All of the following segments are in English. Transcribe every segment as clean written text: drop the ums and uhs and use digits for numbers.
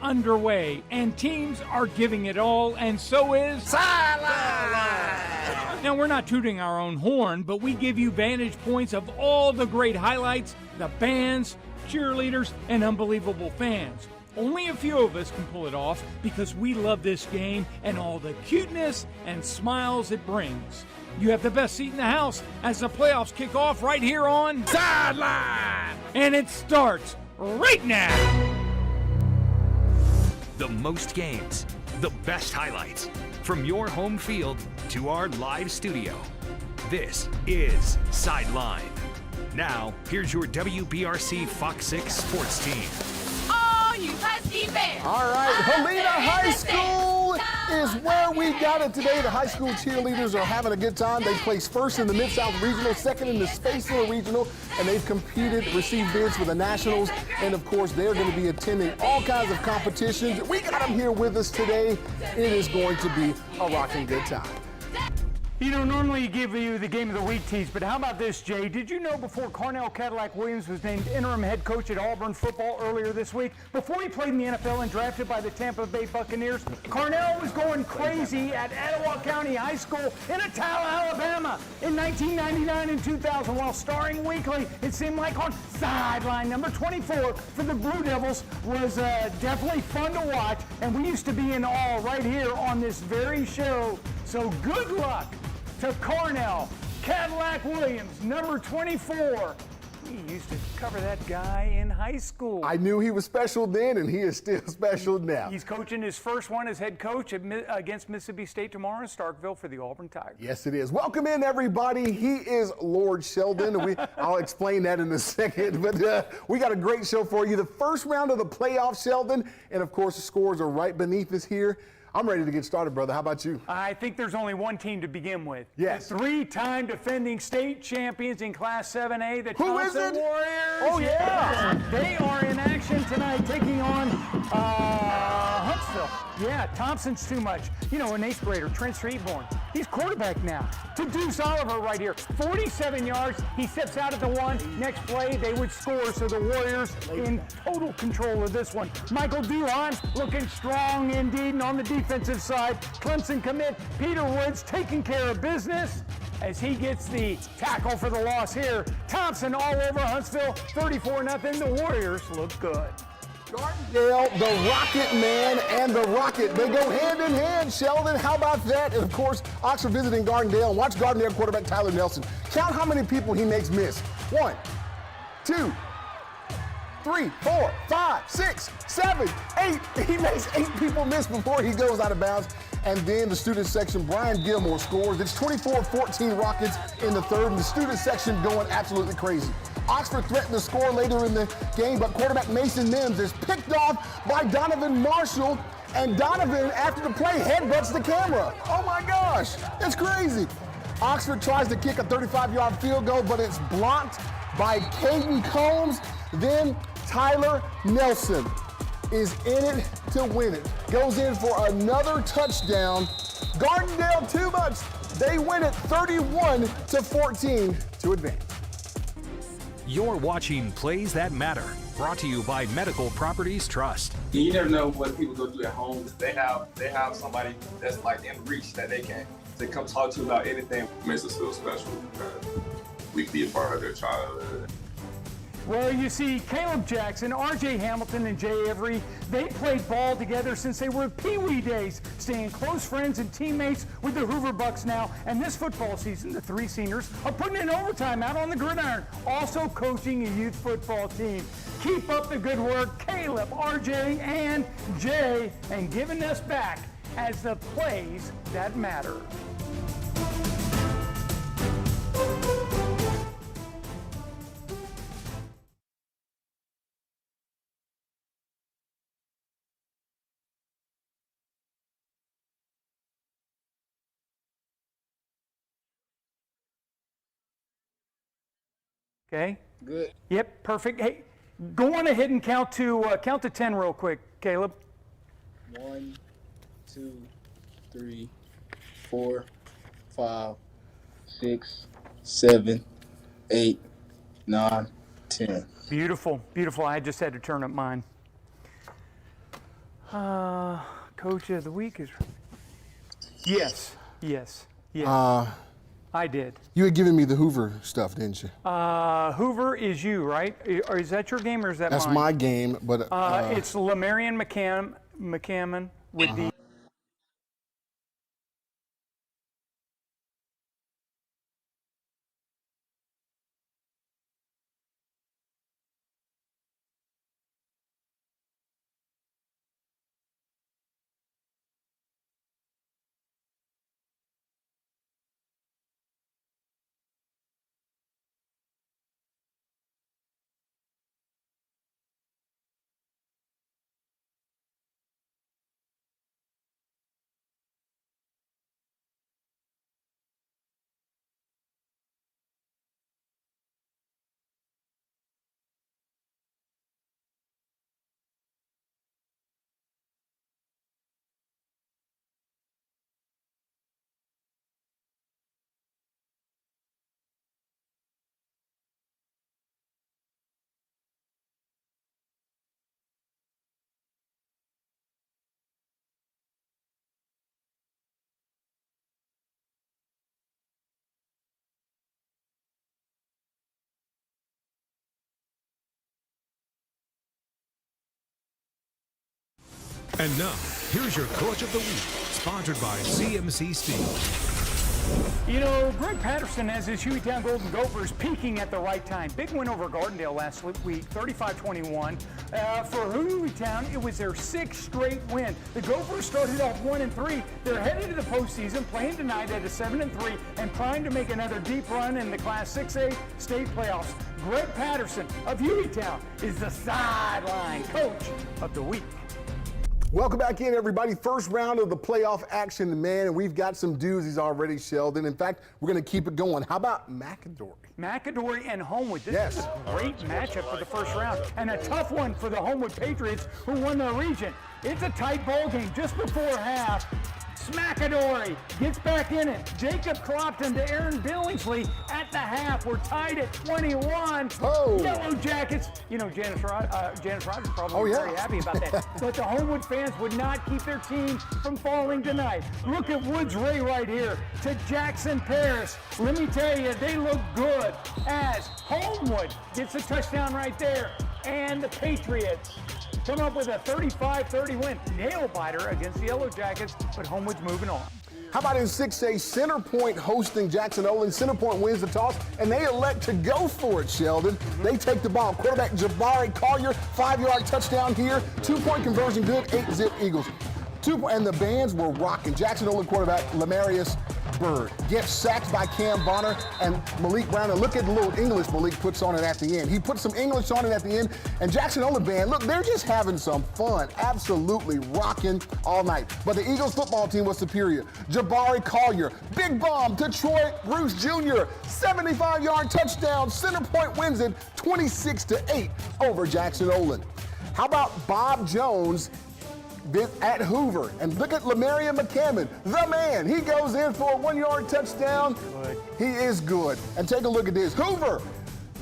underway, and teams are giving it all, and so is Sideline! Now, we're not tooting our own horn, but we give you vantage points of all the great highlights, the bands, cheerleaders, and unbelievable fans. Only a few of us can pull it off because we love this game and all the cuteness and smiles it brings. You have the best seat in the house as the playoffs kick off right here on Sideline! And it starts right now. The most games, the best highlights, from your home field to our live studio. This is Sideline. Now, here's your WBRC Fox 6 sports team. You Husky Bears. All right, Helena High School is where we got it today. The high school cheerleaders are having a good time. They placed first in the Mid-South Regional, second in the Spaceville Regional, and they've competed, received bids for the Nationals, and of course, they're going to be attending all kinds of competitions. We got them here with us today. It is going to be a rocking good time. You know, normally give you the game of the week tease, but how about this, Jay? Did you know before Carnell Cadillac Williams was named interim head coach at Auburn football earlier this week, before he played in the NFL and drafted by the Tampa Bay Buccaneers, Carnell was going crazy at Etowah County High School in Attala, Alabama in 1999 and 2000 while starring weekly. It seemed like on Sideline number 24 for the Blue Devils was definitely fun to watch, and we used to be in awe right here on this very show. So good luck to Carnell Cadillac Williams, number 24. We used to cover that guy in high school. I knew he was special then, and he is still special now. He's coaching his first one as head coach against Mississippi State tomorrow in Starkville for the Auburn Tigers. Yes, it is. Welcome in, everybody. He is Lord Sheldon. I'll explain that in a second, but we got a great show for you. The first round of the playoffs, Sheldon, and of course the scores are right beneath us here. I'm ready to get started, brother. How about you? I think there's only one team to begin with. Yes. The three-time defending state champions in Class 7A, the Thompson Warriors. Oh, yeah. They are in action tonight taking on Huntsville. Yeah, Thompson's too much. You know, an eighth grader, Trent Streetborn. He's quarterback now. To Deuce Oliver right here. 47 yards. He steps out at the one. Next play, they would score. So the Warriors in total control of this one. Michael Duhon looking strong indeed. And on the defensive side, Clemson commit Peter Woods taking care of business as he gets the tackle for the loss here. Thompson all over Huntsville, 34-0. The Warriors look good. Gardendale, the Rocket Man, and the Rocket. They go hand in hand, Sheldon. How about that? And of course, Oxford visiting Gardendale. Watch Gardendale quarterback Tyler Nelson. Count how many people he makes miss. 1, 2, 3, 4, 5, 6, 7, 8. He makes 8 people miss before he goes out of bounds. And then the student section, Brian Gilmore scores. It's 24-14 Rockets in the third, and the student section going absolutely crazy. Oxford threatened to score later in the game, but quarterback Mason Mims is picked off by Donovan Marshall, and Donovan, after the play, headbutts the camera. Oh my gosh, it's crazy. Oxford tries to kick a 35-yard field goal, but it's blocked by Caden Combs. Then Tyler Nelson is in it to win it. Goes in for another touchdown. Gardendale too much. They win it 31-14 to advance. You're watching Plays That Matter, brought to you by Medical Properties Trust. You never know what people go through at home. They have somebody that's like in reach that they can come talk to about anything. It makes us feel special that we can be a part of their childhood. Well, you see, Caleb Jackson, R.J. Hamilton, and Jay Avery, they played ball together since they were Pee-wee days, staying close friends and teammates with the Hoover Bucks now. And this football season, the three seniors are putting in overtime out on the gridiron, also coaching a youth football team. Keep up the good work, Caleb, R.J., and Jay, and giving us back as the plays that matter. Okay. Good. Yep, perfect. Hey, go on ahead and count to 10 real quick, Caleb. 1, 2, 3, 4, 5, 6, 7, 8, 9, 10. Beautiful, beautiful. I just had to turn up mine. Coach of the week is. Yes. I did. You had given me the Hoover stuff, didn't you? Hoover is you, right? Or is that your game or is that That's mine? my game, but It's Lamarian McCammon with the. And now, here's your Coach of the Week, sponsored by CMC Steel. You know, Greg Patterson has his Hueytown Golden Gophers peaking at the right time. Big win over Gardendale last week, 35-21. For Hueytown, it was their 6th straight win. The Gophers started off 1-3. They're headed to the postseason, playing tonight at a 7-3, and trying to make another deep run in the Class 6A state playoffs. Greg Patterson of Hueytown is the Sideline Coach of the Week. welcome back in, everybody. First round of the playoff action, man, and we've got some doozies already, Sheldon. In fact, we're going to keep it going. How about McAdory? McAdory and Homewood. This is a great matchup for the first round, and a tough one for the Homewood Patriots, who won the region. It's a tight ball game just before half. McAdory gets back in it. Jacob Clopton to Aaron Billingsley at the half. We're tied at 21. Oh. Yellow Jackets. You know, Janice Rogers probably very happy about that. But the Homewood fans would not keep their team from falling tonight. Look at Woods Ray right here to Jackson Paris. Let me tell you, they look good as Homewood gets a touchdown right there. And the Patriots come up with a 35-30 win. Nail biter against the Yellow Jackets, but Homewood's moving on. How about in 6A, Center Point hosting Jackson Olin? Center Point wins the toss, and they elect to go for it, Sheldon. They take the ball. Quarterback Jabari Collier, 5-yard touchdown here. 2-point conversion good, 8-zip Eagles. And the bands were rocking. Jackson Olin quarterback Lamarius Bird gets sacked by Cam Bonner and Malik Brown. And look at the little English Malik puts on it at the end. He put some English on it at the end. And Jackson Olin band, look, they're just having some fun. Absolutely rocking all night. But the Eagles football team was superior. Jabari Collier, big bomb to Troy Bruce Jr. 75-yard touchdown. Center Point wins it 26-8 over Jackson Olin. How about Bob Jones at Hoover? And look at Lamarian McCammon, the man. He goes in for a 1-yard touchdown. Good. He is good. And take a look at this. Hoover,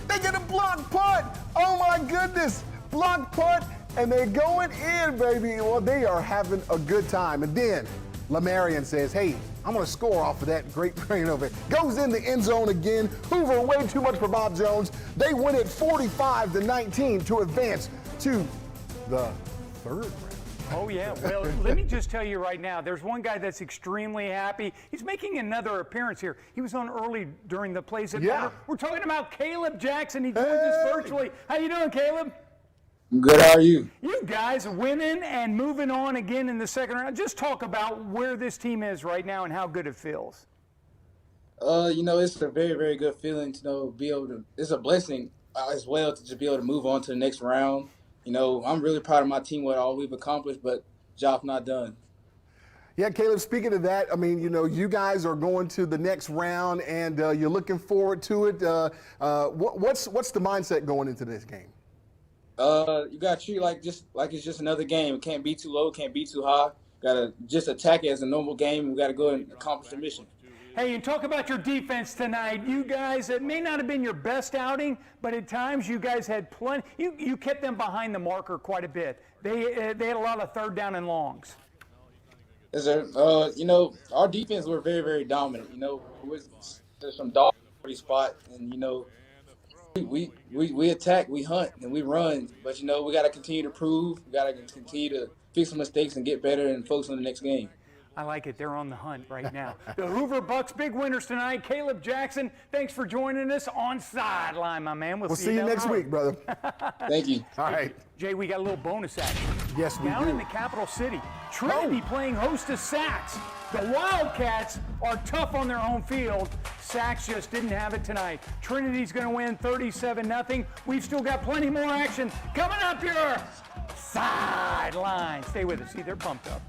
they get a block punt. Oh my goodness. Block punt, and they're going in, baby. Well, they are having a good time. And then Lamarian says, hey, I'm going to score off of that great brain over it. Goes in the end zone again. Hoover, way too much for Bob Jones. They win it 45-19 to advance to the third round. Oh, yeah. Well, let me just tell you right now, there's one guy that's extremely happy. He's making another appearance here. He was on early during the plays at Matter. We're talking about Caleb Jackson. He joins us virtually. How you doing, Caleb? Good, how are you? You guys winning and moving on again in the second round. Just talk about where this team is right now and how good it feels. You know, it's a very, very good feeling to be able to, it's a blessing as well to just be able to move on to the next round. You know, I'm really proud of my team, what all we've accomplished, but job's not done. Yeah, Caleb, speaking of that, I mean, you know, you guys are going to the next round, and you're looking forward to it. What's the mindset going into this game? You got to treat it like it's just another game. It can't be too low, can't be too high. Got to just attack it as a normal game. We got to go and accomplish the mission. Hey, and talk about your defense tonight. You guys, it may not have been your best outing, but at times you guys had plenty. You kept them behind the marker quite a bit. They had a lot of third down and longs. Yes, sir. Our defense were very, very dominant. There's some dog spot, and we attack, we hunt, and we run. But we got to continue to prove. We got to continue to fix some mistakes and get better and focus on the next game. I like it. They're on the hunt right now. The Hoover Bucks, big winners tonight. Caleb Jackson, thanks for joining us on Sideline, my man. We'll see you next week, brother. Thank you. All right. Jay, we got a little bonus action. Yes, we Down do. in the capital city, Trinity playing host to Sachs. The Wildcats are tough on their home field. Sachs just didn't have it tonight. Trinity's going to win 37-0. We've still got plenty more action coming up here. Sideline. Stay with us. See, they're pumped up.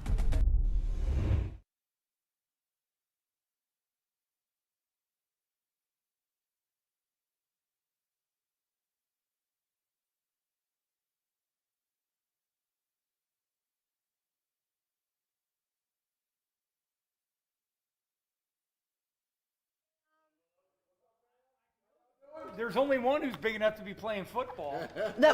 There's only one who's big enough to be playing football.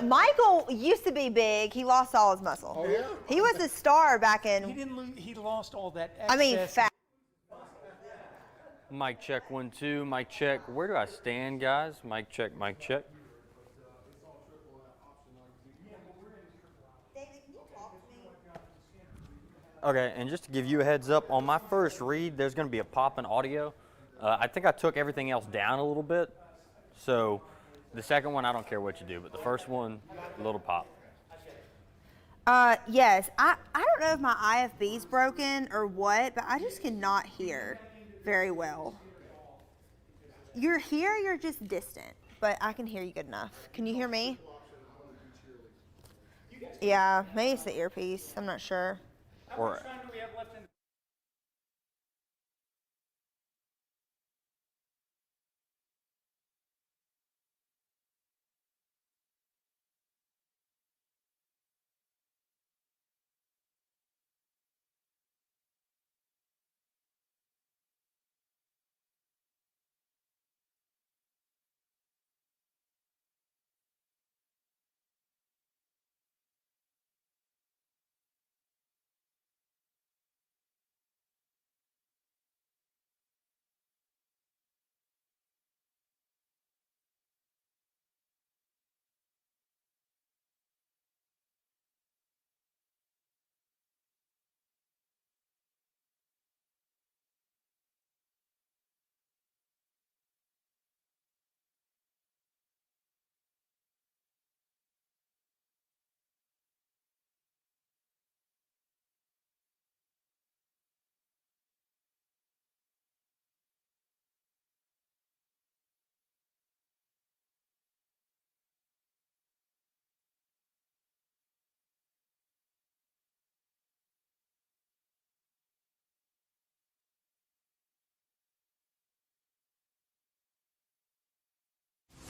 Michael used to be big. He lost all his muscle. Oh, yeah? He was a star back in. He didn't lose, he lost all that excess. I mean, fat. Mic check 1 2. Mic check. Where do I stand, guys? Mic check. Mic check. Okay, and just to give you a heads up, on my first read, there's going to be a pop in audio. I think I took everything else down a little bit. So the second one, I don't care what you do, but the first one, a little pop. Yes. I don't know if my IFB's broken or what, but I just cannot hear very well. You're here, you're just distant, but I can hear you good enough. Can you hear me? Yeah, maybe it's the earpiece. I'm not sure. Or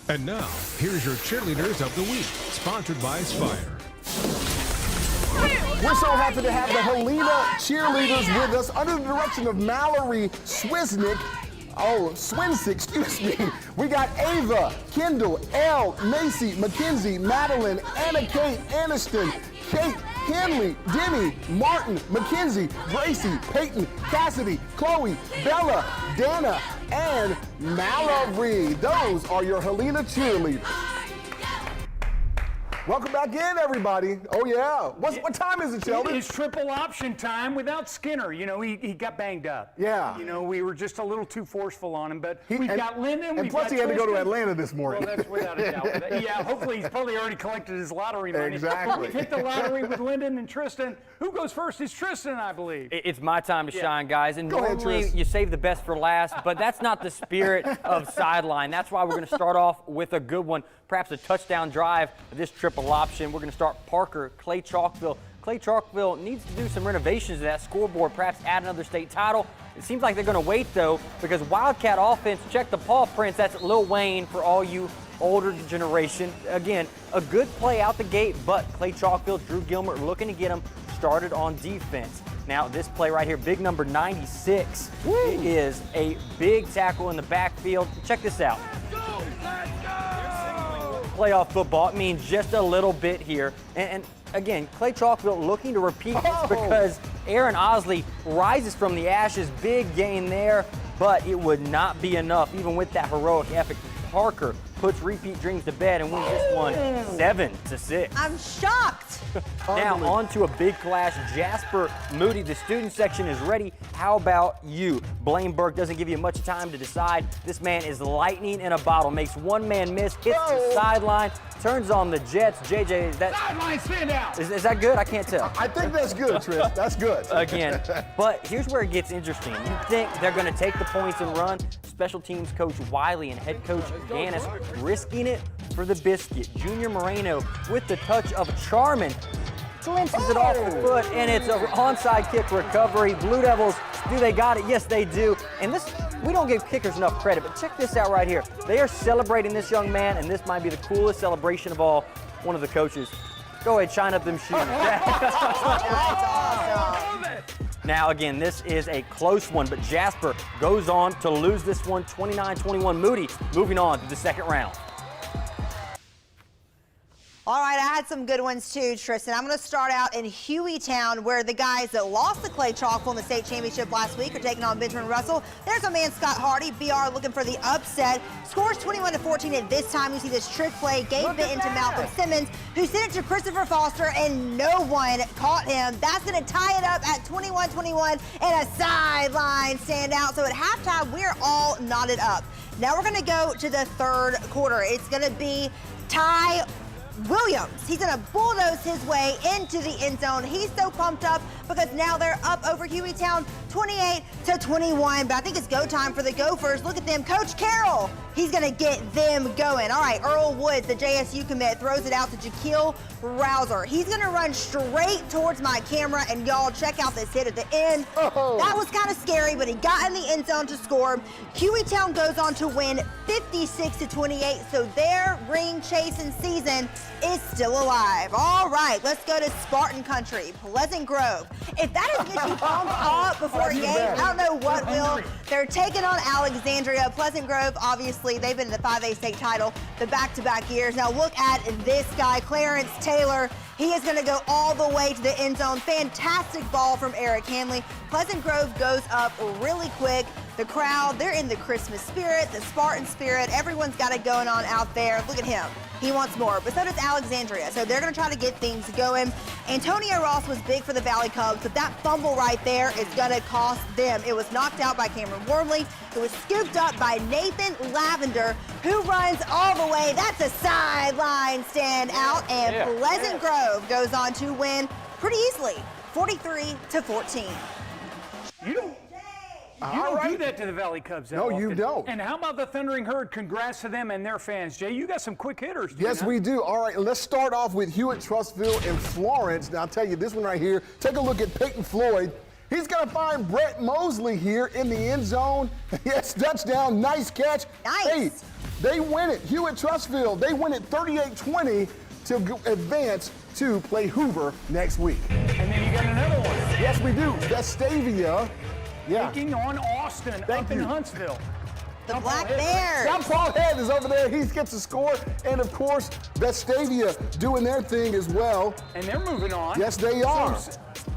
And now, here's your cheerleaders of the week, sponsored by Spire. We're so happy to have the Helena cheerleaders with us under the direction of Mallory Swinsnick. Excuse me. We got Ava, Kendall, Elle, Macy, Mackenzie, Madeline, Anna Kate, Aniston, Kate, Henley, Denny, Martin, Mackenzie, Gracie, Peyton, Cassidy, Chloe, Bella, Dana, and Mallory. Those are your Helena cheerleaders. Welcome back in, everybody. Oh, yeah. What time is it, Sheldon? It's triple option time without Skinner. He got banged up. Yeah. We were just a little too forceful on him, but we've got Lyndon. And plus, he had to go to Atlanta this morning. Well, that's without a doubt. Yeah, hopefully he's probably already collected his lottery money. Exactly. We've hit the lottery with Lyndon and Tristan. Who goes first? It's Tristan, I believe. it's my time to shine, guys. And Go ahead, normally Tris. you save the best for last, but that's not the spirit of Sideline. That's why we're going to start off with a good one, perhaps a touchdown drive of this triple option. We're going to start Parker, Clay Chalkville. Clay Chalkville needs to do some renovations to that scoreboard, perhaps add another state title. It seems like they're going to wait, though, because Wildcat offense, check the paw prints. That's Lil Wayne for all you older generation. Again, a good play out the gate, but Clay Chalkville, Drew Gilmer looking to get him started on defense. Now, this play right here, big number 96, is a big tackle in the backfield. Check this out. Playoff football, it means just a little bit here. And again, Clay Chalkville looking to repeat this because Aaron Osley rises from the ashes. Big gain there, but it would not be enough. Even with that heroic effort, Parker puts repeat dreams to bed and wins this one 7-6. I'm shocked. Now on to a big clash. Jasper Moody, the student section is ready. How about you? Blaine Burke doesn't give you much time to decide. This man is lightning in a bottle. Makes one man miss, hits the sideline, turns on the Jets. JJ, is that Sideline stand out. Is that good? I can't tell. I think that's good, Tris. That's good. Again, but here's where it gets interesting. You think they're going to take the points and run? Special teams coach Wiley and head coach Gannis risking it for the biscuit. Junior Moreno with the touch of Charmin glimpses it off the foot, and it's an onside kick recovery. Blue Devils, do they got it? Yes, they do. And this, we don't give kickers enough credit, but check this out right here. They are celebrating this young man, and this might be the coolest celebration of all. One of the coaches. Go ahead, shine up them shoes. That's awesome. Now, again, this is a close one, but Jasper goes on to lose this one 29-21. Moody moving on to the second round. All right, I had some good ones too, Tristan. I'm going to start out in Hueytown, where the guys that lost to Clay Chalkville in the state championship last week are taking on Benjamin Russell. There's my man Scott Hardy, BR, looking for the upset. Scores 21-14 at this time. You see this trick play, gave it into Malcolm Simmons, who sent it to Christopher Foster, and no one caught him. That's going to tie it up at 21-21 and a sideline standout. So at halftime, we're all knotted up. Now we're going to go to the third quarter. It's going to be Ty Williams. He's going to bulldoze his way into the end zone. He's so pumped up because now they're up over Hueytown 28-21. But I think it's go time for the Gophers. Look at them. Coach Carroll, he's going to get them going. All right, Earl Woods, the JSU commit, throws it out to Jaquil Rouser. He's going to run straight towards my camera, and y'all check out this hit at the end. That was kind of scary, but he got in the end zone to score. Hueytown goes on to win 56-28, so their ring chasing season is still alive. All right, let's go to Spartan Country, Pleasant Grove. If that doesn't get you pumped up before a game, I don't know what will. They're taking on Alexandria. Pleasant Grove, obviously, they've been in the 5A state title the back-to-back years. Now look at this guy, Clarence Taylor. He is going to go all the way to the end zone. Fantastic ball from Eric Hanley. Pleasant Grove goes up really quick. The crowd, they're in the Christmas spirit, the Spartan spirit. Everyone's got it going on out there. Look at him. He wants more, but so does Alexandria. So they're going to try to get things going. Antonio Ross was big for the Valley Cubs, but that fumble right there is going to cost them. It was knocked out by Cameron Wormley. It was scooped up by Nathan Lavender, who runs all the way. That's a sideline stand out, and Pleasant Grove goes on to win pretty easily, 43-14. You don't do that to the Valley Cubs that often. You don't. And how about the Thundering Herd? Congrats to them and their fans. Jay, you got some quick hitters. Yes, we do. All right, let's start off with Hewitt, Trussville, and Florence. Now, I'll tell you this one right here. Take a look at Peyton Floyd. He's going to find Brett Mosley here in the end zone. Yes, touchdown. Nice catch. Nice. Hey, they win it. Hewitt, Trussville, they win it 38-20 to advance to play Hoover next week. And then you got another one. Yes, we do. Vestavia. Yeah. Taking on Austin up in Huntsville. The Black Bears. Now Paul Head is over there. He gets a score. And, of course, Vestavia doing their thing as well. And they're moving on. Yes, they are. So,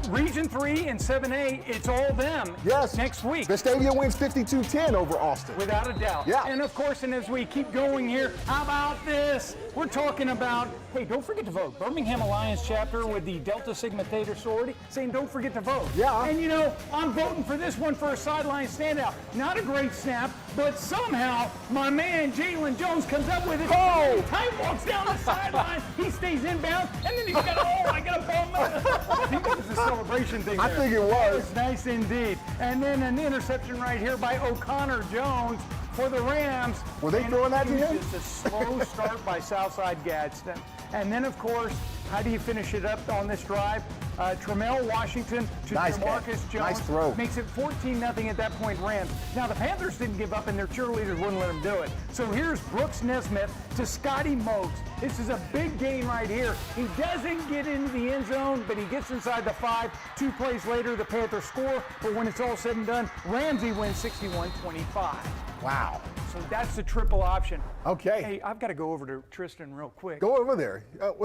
Region 3 and 7A, it's all them next week. Vestavia wins 52-10 over Austin. Without a doubt. Yeah. And, of course, and as we keep going here, how about this? We're talking about, hey, don't forget to vote. Birmingham Alliance chapter with the Delta Sigma Theta sorority saying don't forget to vote. Yeah. And, you know, I'm voting for this one for a sideline standout. Not a great snap, but somehow my man Jalen Jones comes up with it. Oh! Time walks down the sideline. He stays inbounds, and then he's got, I got a ball. I think it was a celebration thing there. I think it was. It was nice indeed. And then an interception right here by O'Connor Jones for the Rams. Were they throwing that to him? Just a slow start by Southside Gadsden. And then, of course, how do you finish it up on this drive? Tramel Washington to Nice Jamarcus catch. Jones. Nice throw. Makes it 14-0 at that point, Rams. Now, the Panthers didn't give up, and their cheerleaders wouldn't let them do it. So here's Brooks Nesmith to Scotty Mokes. This is a big gain right here. He doesn't get into the end zone, but he gets inside the 5. 2 plays later, the Panthers score. But when it's all said and done, Ramsey wins 61-25. Wow. So that's the triple option. Okay. Hey, I've got to go over to Tristan real quick. Go over there. Shine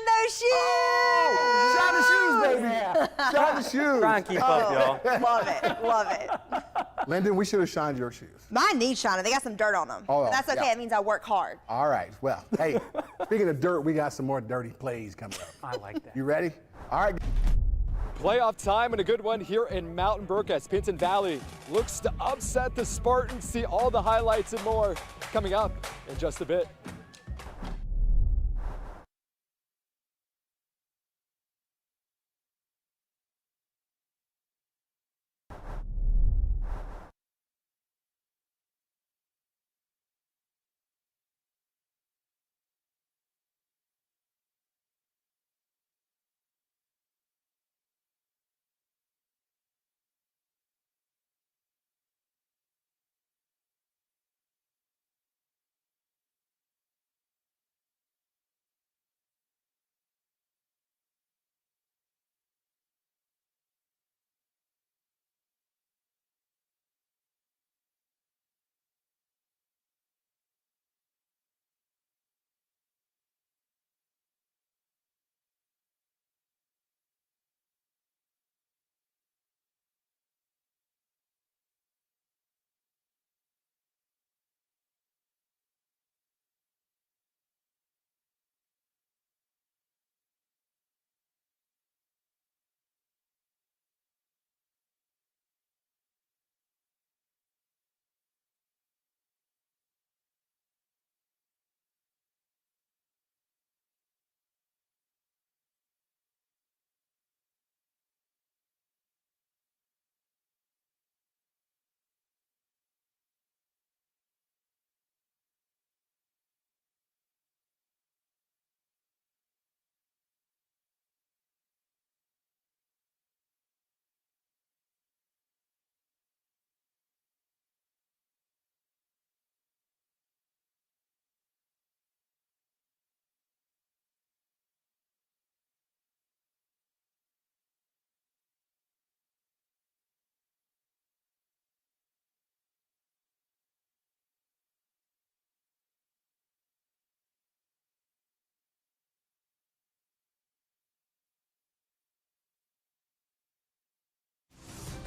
those shoes! Oh, shine the shoes, baby. Shine the shoes. Try and keep up, y'all. Love it, love it. Lyndon, we should have shined your shoes. Mine need shining. They got some dirt on them. Oh, But that's okay. yeah. It means I work hard. All right. Well, hey, speaking of dirt, we got some more dirty plays coming up. I like that. You ready? All right. Playoff time and a good one here in Mountain Brook as Pinton Valley looks to upset the Spartans. See all the highlights and more coming up in just a bit.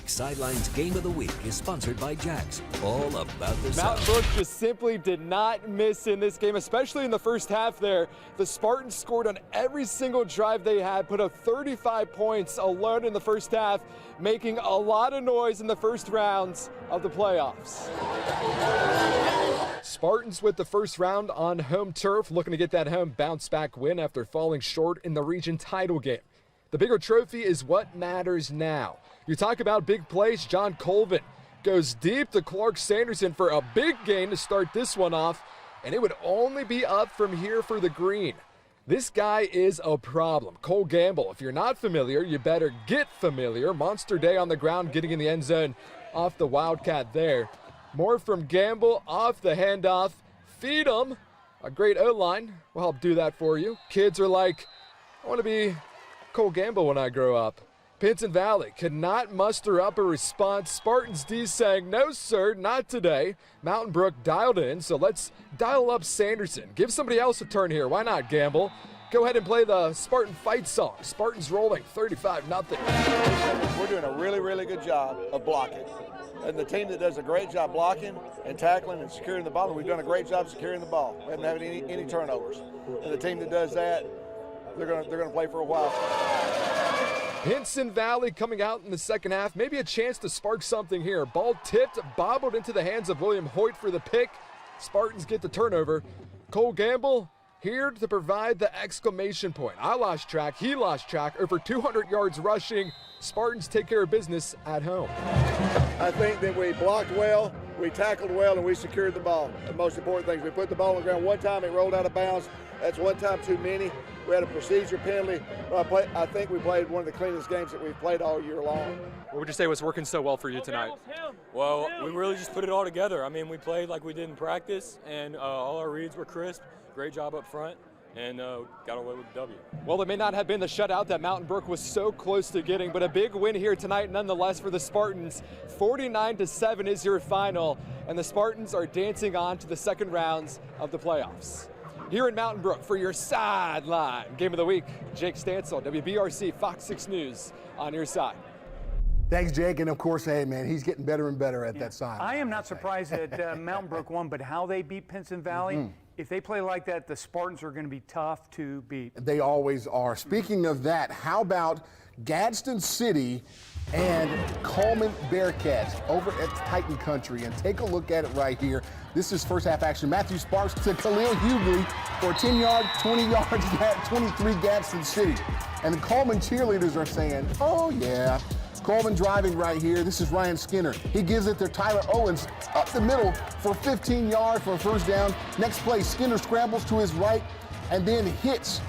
Sideline's Game of the Week is sponsored by Jax, all about the Mountain South. Brook just simply did not miss in this game, especially in the first half there. The Spartans scored on every single drive they had, put up 35 points alone in the first half, making a lot of noise in the first rounds of the playoffs. Spartans with the first round on home turf, looking to get that home bounce-back win after falling short in the region title game. The bigger trophy is what matters now. You talk about big plays, John Colvin goes deep to Clark Sanderson for a big gain to start this one off, and it would only be up from here for the green. This guy is a problem. Cole Gamble, if you're not familiar, you better get familiar. Monster day on the ground, getting in the end zone off the Wildcat there. More from Gamble off the handoff. Feed him. A great O-line will help do that for you. Kids are like, I want to be Cole Gamble when I grow up. Pinton Valley could not muster up a response. Spartans D saying, no sir, not today. Mountain Brook dialed in, so let's dial up Sanderson. Give somebody else a turn here. Why not, Gamble? Go ahead and play the Spartan fight song. Spartans rolling 35-0. We're doing a really, really good job of blocking. And the team that does a great job blocking and tackling and securing the ball, and we've done a great job securing the ball. We haven't had any turnovers. And the team that does that, they're gonna play for a while. Pinson Valley coming out in the second half. Maybe a chance to spark something here. Ball tipped, bobbled into the hands of William Hoyt for the pick. Spartans get the turnover. Cole Gamble here to provide the exclamation point. I lost track, he lost track. Over 200 yards rushing. Spartans take care of business at home. I think that we blocked well, we tackled well, and we secured the ball. The most important thing is we put the ball on the ground one time, it rolled out of bounds. That's one time too many. We had a procedure penalty. I think we played one of the cleanest games that we've played all year long. What would you say was working so well for you tonight? Well, we really just put it all together. I mean, we played like we did in practice, and all our reads were crisp. Great job up front, and got away with the W. Well, it may not have been the shutout that Mountain Brook was so close to getting, but a big win here tonight nonetheless for the Spartans. 49-7 is your final, and the Spartans are dancing on to the second rounds of the playoffs. Here in Mountain Brook for your Sideline Game of the Week, Jake Stansel, WBRC Fox 6 News on your side. Thanks, Jake. And of course, hey, man, he's getting better and better at that side. I am not surprised that Mountain Brook won, but how they beat Pinson Valley, if they play like that, the Spartans are going to be tough to beat. They always are. Speaking of that, how about Gadsden City and Coleman Bearcats over at Titan Country? And take a look at it right here. This is first half action. Matthew Sparks to Khalil Hughley for 10 yards, 20 yards, 23 Gadsden City. And the Coleman cheerleaders are saying, oh yeah. Coleman driving right here. This is Ryan Skinner. He gives it to Tyler Owens up the middle for 15 yards for a first down. Next play, Skinner scrambles to his right and then hits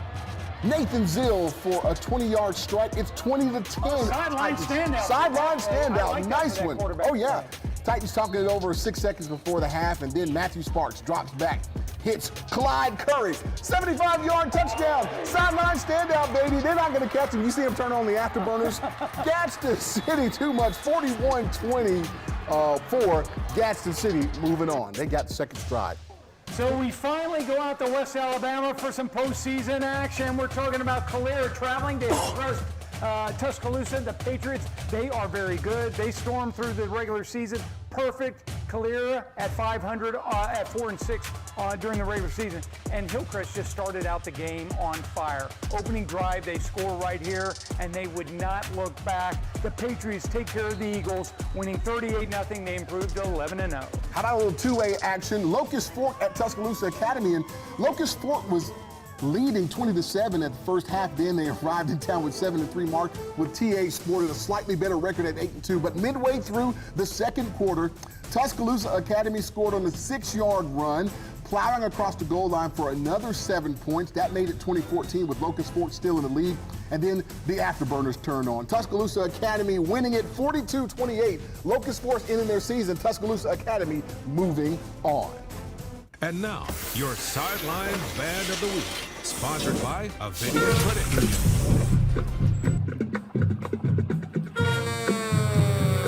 Nathan Zill for a 20-yard strike. It's 20-10. Sideline standout. Sideline standout. Like nice one. Oh, yeah. Titans talking it over 6 seconds before the half, and then Matthew Sparks drops back, hits Clyde Curry. 75-yard touchdown. Sideline standout, baby. They're not going to catch him. You see him turn on the afterburners. Gadsden City, too much. 41-20 for Gadsden City moving on. They got the second stride. So we finally go out to West Alabama for some postseason action. We're talking about Calera traveling to Tuscaloosa. The Patriots, they are very good. They stormed through the regular season. Perfect. Calera at 500, at 4-6 during the regular season. And Hillcrest just started out the game on fire. Opening drive, they score right here, and they would not look back. The Patriots take care of the Eagles, winning 38-0. They improved to 11-0. How about a little two-way action? Locust Fork at Tuscaloosa Academy, and Locust Fork was leading 20-7 at the first half. Then they arrived in town with 7-3 mark, with TA sported a slightly better record at 8-2. But midway through the second quarter, Tuscaloosa Academy scored on a 6-yard run, plowing across the goal line for another 7 points. That made it 20-14 with Locust Fork still in the lead. And then the afterburners turned on. Tuscaloosa Academy winning it 42-28. Locust Fork ending their season. Tuscaloosa Academy moving on. And now, your Sideline Band of the Week, sponsored by Avinia Credit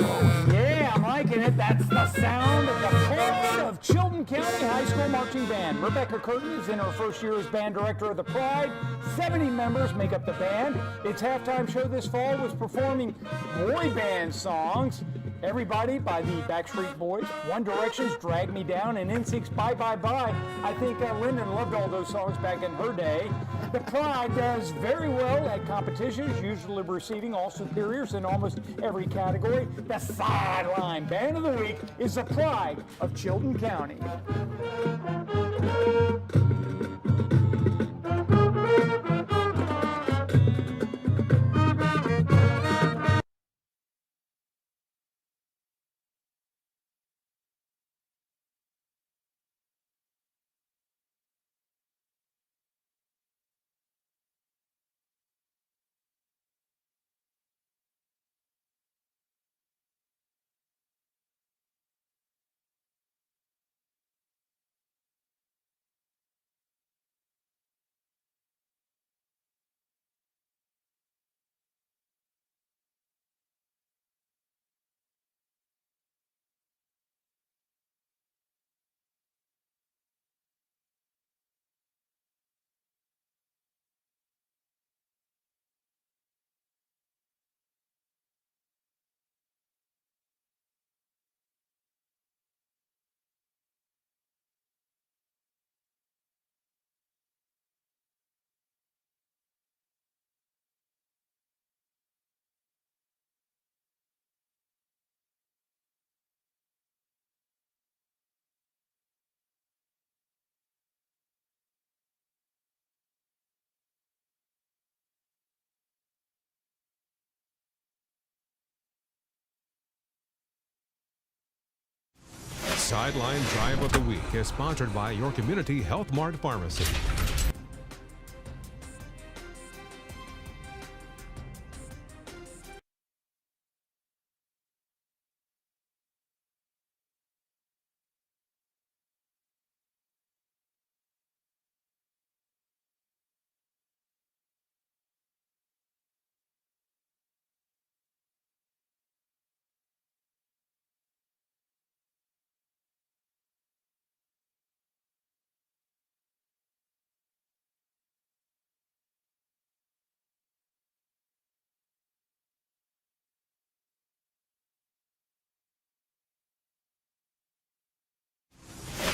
Oh, yeah, I'm liking it. That's the sound of the Pride of Chilton County High School Marching Band. Rebecca Curtin is in her first year as band director of the Pride. 70 members make up the band. Its halftime show this fall was performing boy band songs. Everybody by the Backstreet Boys, One Direction's Drag Me Down, and NSYNC's Bye Bye Bye. I think Lyndon loved all those songs back in her day. The Pride does very well at competitions, usually receiving all superiors in almost every category. The Sideline Band of the Week is the Pride of Chilton County. Sideline Drive of the Week is sponsored by your Community Health Mart Pharmacy.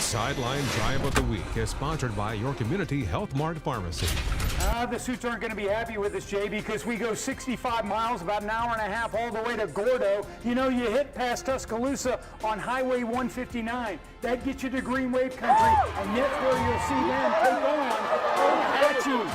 Sideline Drive of the Week is sponsored by your Community Health Mart Pharmacy. The Suits aren't going to be happy with us, Jay, because we go 65 miles, about an hour and a half, all the way to Gordo. You know, you hit past Tuscaloosa on Highway 159. That gets you to Green Wave Country, and that's where you'll see them take on Hatchie.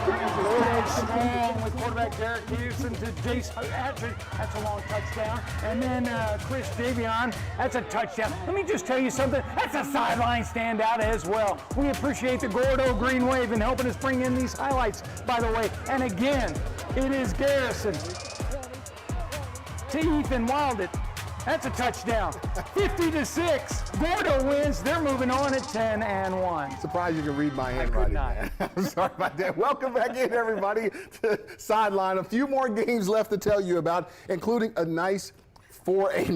Strong with quarterback Derek Peterson to Jace Hatchie. That's a long touchdown. And then Chris Davion, that's a touchdown. Let me just tell you something. That's a sideline standout as well. We appreciate the Gordo Green Wave in helping us bring in these highlights, by the way. And again, it is Garrison to Ethan Wilded. That's a touchdown. 50-6. Gordo wins. They're moving on at 10-1. Surprised you can read my handwriting, man. I'm sorry about that. Welcome back in, everybody, to Sideline. A few more games left to tell you about, including a nice 4A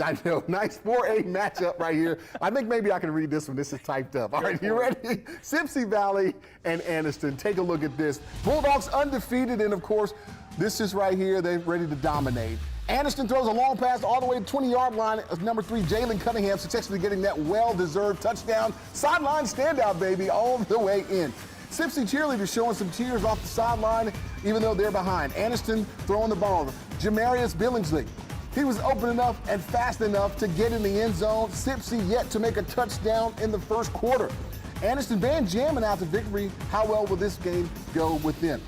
matchup right here. I think maybe I can read this one. This is typed up. All right, you ready? Sipsey Valley and Anniston. Take a look at this. Bulldogs undefeated, and of course, this is right here. They're ready to dominate. Anniston throws a long pass all the way to the 20-yard line of number 3, Jalen Cunningham, successfully getting that well-deserved touchdown. Sideline standout, baby, all the way in. Sipsey cheerleaders showing some cheers off the sideline, even though they're behind. Anniston throwing the ball. Jamarius Billingsley. He was open enough and fast enough to get in the end zone. Sipsey yet to make a touchdown in the first quarter. Anniston band jamming out to victory. How well will this game go with them?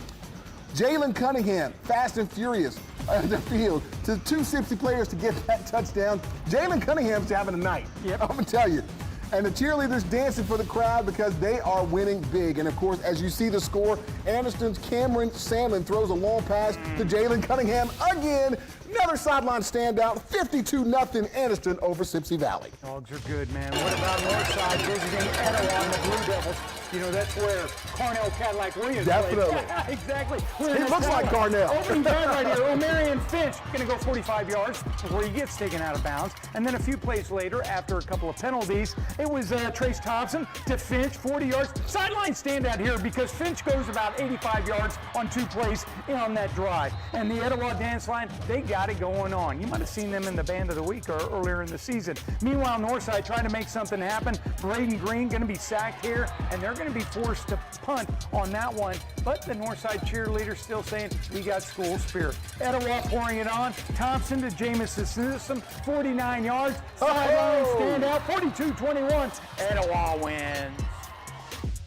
Jalen Cunningham, fast and furious on the field to 2 Sipsey players to get that touchdown. Jalen Cunningham's having a night. Yep. I'm going to tell you. And the cheerleaders dancing for the crowd because they are winning big. And, of course, as you see the score, Anniston's Cameron Salmon throws a long pass to Jalen Cunningham again. Another sideline standout, 52-0 Anniston over Sipsey Valley. Dogs are good, man. What about Northside visiting Etowah and the Blue Devils? You know, that's where Carnell Cadillac Williams Definitely. plays. Exactly. It looks like Carnell. Opening drive right here. O'Marion Finch going to go 45 yards before he gets taken out of bounds. And then a few plays later, after a couple of penalties, it was Trace Thompson to Finch, 40 yards. Sideline standout here because Finch goes about 85 yards on 2 plays on that drive. And the Etowah dance line, they got it going on. You might have seen them in the Band of the Week or earlier in the season. Meanwhile, Northside trying to make something happen. Braden Green going to be sacked here, and they're going to be forced to punt on that one. But the Northside cheerleaders still saying, we got school spirit. Etowah pouring it on. Thompson to Jamison System, 49 yards. Sideline standout, 42-21. Etowah wins.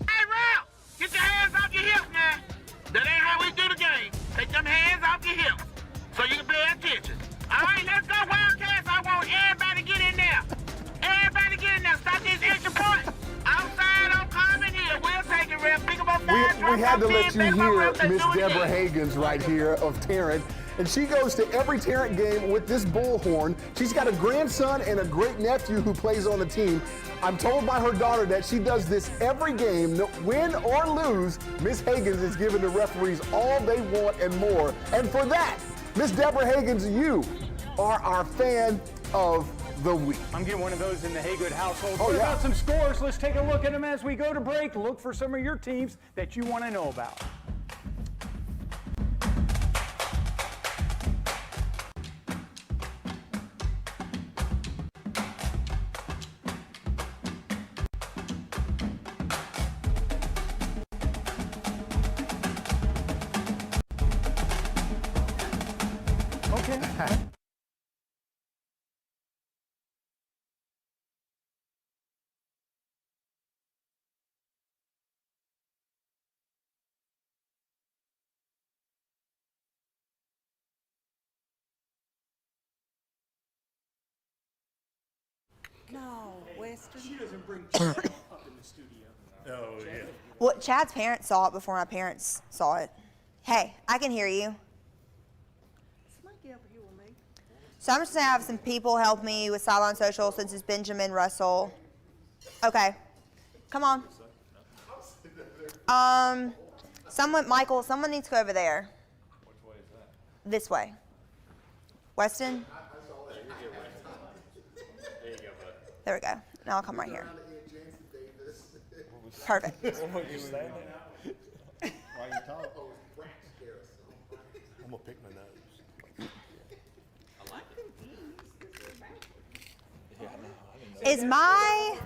Hey, Ralph, get your hands off your hips now. That ain't how we do the game. Take them hands off your hips so you can pay attention. All right, let's go, Wildcats. I want everybody to get in there. Everybody get in there. Stop this extra point. Outside, I'm coming here. We'll take it, Ralph. Pick them up We had to let you hear Miss Deborah Hagens right here of Tarrant. And she goes to every Tarrant game with this bullhorn. She's got a grandson and a great nephew who plays on the team. I'm told by her daughter that she does this every game, win or lose. Miss Hagens is giving the referees all they want and more. And for that, Miss Deborah Hagens, you are our fan of the week. I'm getting one of those in the Haygood household. Oh, What yeah. about some scores? Let's take a look at them as we go to break. Look for some of your teams that you want to know about. Okay. No, Western. She doesn't bring up in the studio. Oh, yeah. Well, Chad's parents saw it before my parents saw it. Hey, I can hear you. Somebody get over here with me. So I'm just gonna have some people help me with Sideline Social since it's Benjamin Russell. Okay, come on. Michael, someone needs to go over there. Which way is that? This way. Weston? There we go. Now I'll come right here. Perfect. What you saying? Why you talking? I'm gonna pick my nose. Is my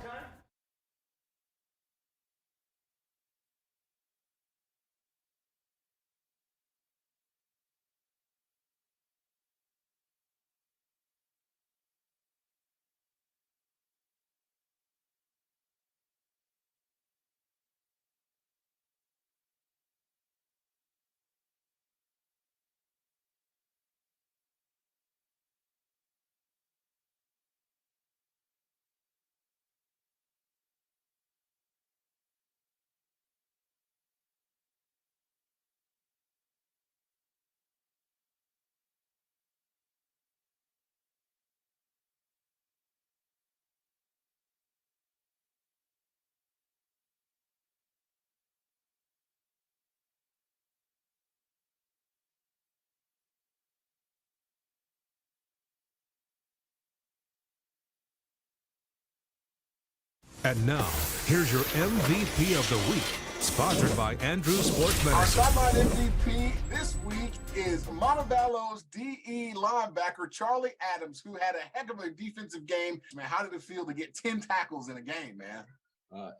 And now, here's your MVP of the week, sponsored by Andrew Sports Our Medicine. sideline MVP this week is Montevallo's DE linebacker, Charlie Adams, who had a heck of a defensive game. Man, how did it feel to get 10 tackles in a game, man?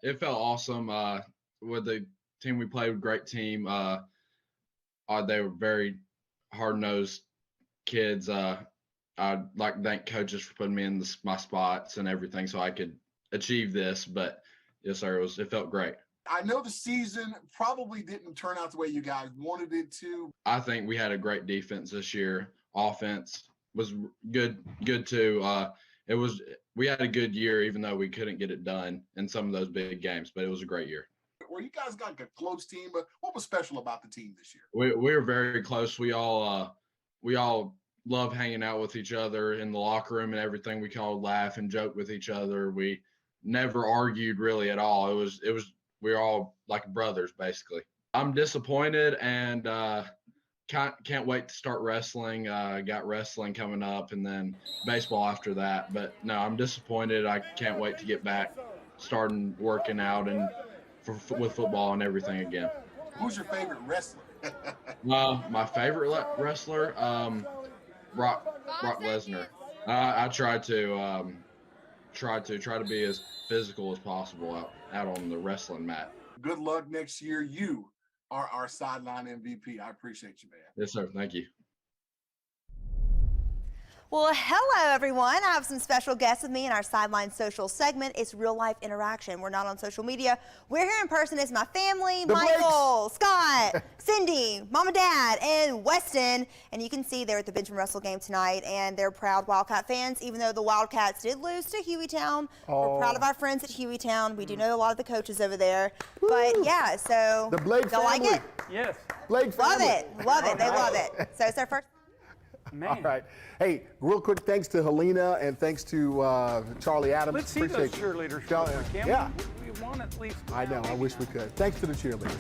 It felt awesome. With the team we played, great team. They were very hard-nosed kids. I'd like to thank coaches for putting me in my spots and everything so I could achieve this. But yes, sir, it felt great. I know the season probably didn't turn out the way you guys wanted it to. I think we had a great defense this year. Offense was good too. We had a good year, even though we couldn't get it done in some of those big games. But it was a great year. Well, you guys got a close team, but what was special about the team this year? We were very close. We all love hanging out with each other in the locker room and everything. We can all laugh and joke with each other. We never argued really at all. We were all like brothers, basically. I'm disappointed and can't wait to start wrestling. Got wrestling coming up and then baseball after that. But no, I'm disappointed. I can't wait to get back, starting working out and with football and everything again. Who's your favorite wrestler? My favorite wrestler, Brock Lesnar. I try to be as physical as possible out on the wrestling mat. Good luck next year. You are our sideline MVP. I appreciate you, man. Yes, sir. Thank you. Well, hello, everyone. I have some special guests with me in our Sideline Social segment. It's real-life interaction. We're not on social media. We're here in person. It's my family, Michael, Scott, Cindy, Mom and Dad, and Weston. And you can see they're at the Benjamin Russell game tonight, and they're proud Wildcat fans, even though the Wildcats did lose to Hueytown. We're proud of our friends at Hueytown. We do know a lot of the coaches over there. But, yeah, so the Blake y'all like it? Yes. Blake family. Love it. They love it. So it's our first. Man. All right. Hey, real quick, thanks to Helena and thanks to Charlie Adams. Let's see those cheerleaders. Yeah. We want at least. I know. I wish we could. Thanks to the cheerleaders.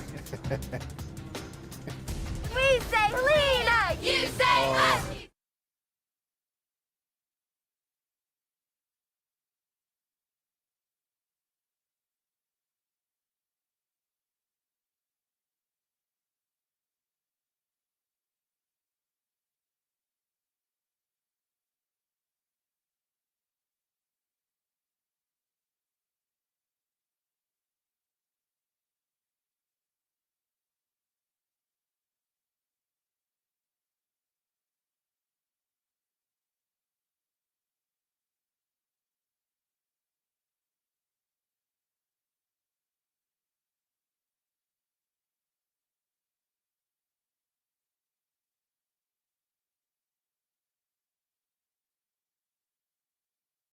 We say Helena, you say us.